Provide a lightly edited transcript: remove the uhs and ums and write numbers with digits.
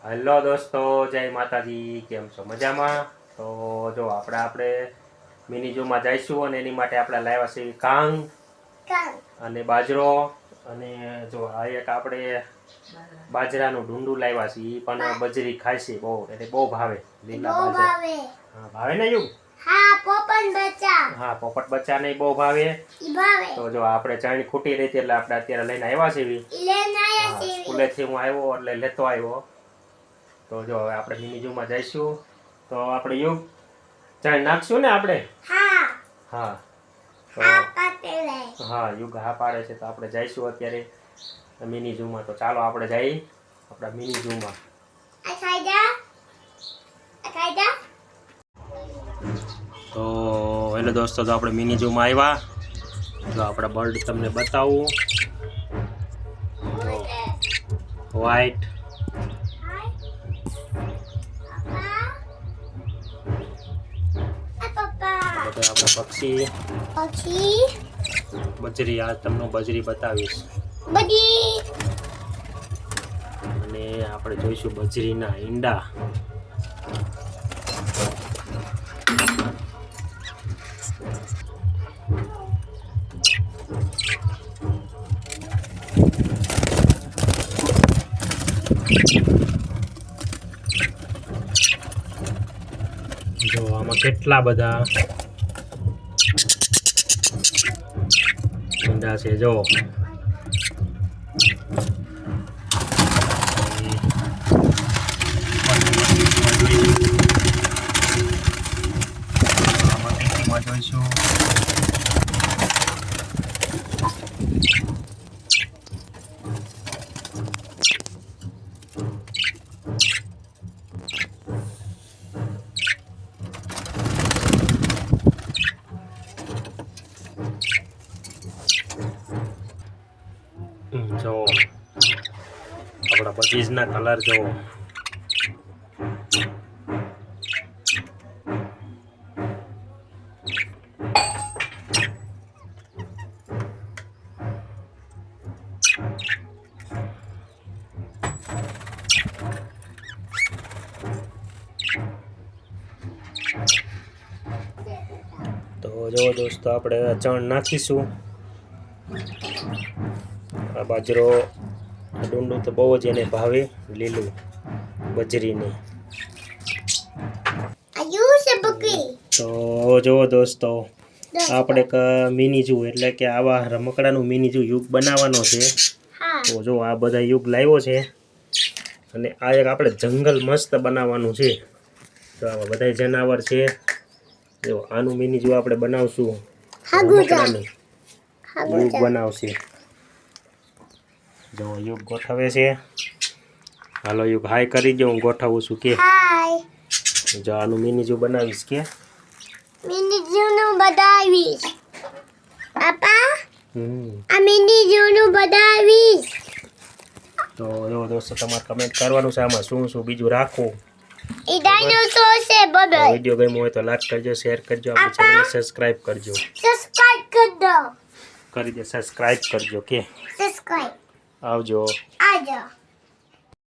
Hello દોસ્તો, જય માતાજી. કેમ છો? મજામાં? તો જો આપણે મિની ઝૂમાં જઈશું અને એની માટે આપણે લાવ્યા છે કાંગ અને બાજરો અને જો આ એક આપણે બાજરાનું ઢૂંઢું લાવ્યા છે. એ પણ બજરી ખાય છે બહુ, એટલે બહુ ભાવે લીલા બાજરા. હા, ભાવે ને યુગ? હા, પોપટ બચ્ચા ને બહુ ભાવે. તો જો આપણે ચણી ખૂટી રહી એટલે આપણે અત્યારે લઈને આવ્યા છીએ. સ્કૂલેથી હું આવ્યો એટલે લેતો આવ્યો. તો જો હવે આપણે મિની ઝૂમાં જઈશું. તો આપણે યુગ ચણ નાખશું ને આપણે? હા હા, યુગ હા પાડે છે તો આપણે જઈશું અત્યારે મિની ઝૂમાં. તો ચાલો આપણે જઈએ આપણા મિની ઝૂમાં. તો હેલો દોસ્તો, તો આપણે મિની ઝૂમાં આવ્યા. તો આપણા બર્ડ તમને બતાવું. વ્હાઈટ બધા આપણા પક્ષી બજરી, આ તમને બજરી બતાવીશ અને આપણે જોઈશું બજરીના ઈંડા. જો આમાં કેટલા બધા ઈંડા છે. જો જોઈશું જો આપણા બગીચના કલર જો. તો જો દોસ્તો, આપણે ચણ નાખીશું. આ બાજરો ડુંડું તો બહુ જ એને ભાવે, લીલું બજરીને. તો જો દોસ્તો, આપણે મિની ઝૂ એટલે કે આવા રમકડાનું મિની ઝૂ યુગ બનાવવાનો છે. તો જો આ બધા યુગ લાવ્યો છે અને આ એક આપણે જંગલ મસ્ત બનાવવાનું છે. તો આવા બધા જનાવર છે. જો આનું મિની ઝૂ આપણે બનાવશું. રમકડાનું યુગ બનાવશે. જો યુગ ગોઠવે છે. હાલો યુગ હાય કરી દો, હું ગોઠવું છું કે. જો આનું મિની ઝૂ બનાવીશ કે મિની ઝૂનું બનાવીશ પાપા. આ મિની ઝૂનું બનાવીશ. તો જો દોસ્તો, તમારે કમેન્ટ કરવાનું છે આમાં શું શું બીજું રાખવું. એ ડાયનોસોર છે બધા. વિડિયો ગમ્યો હોય તો લાઈક કરજો, શેર કરજો, આપણી ચેનલને સબસ્ક્રાઇબ કરજો. સબસ્ક્રાઇબ કરી દો. કરી દે, સબસ્ક્રાઇબ કરજો કે. સબસ્ક્રાઇબ. આવજો. આવજો.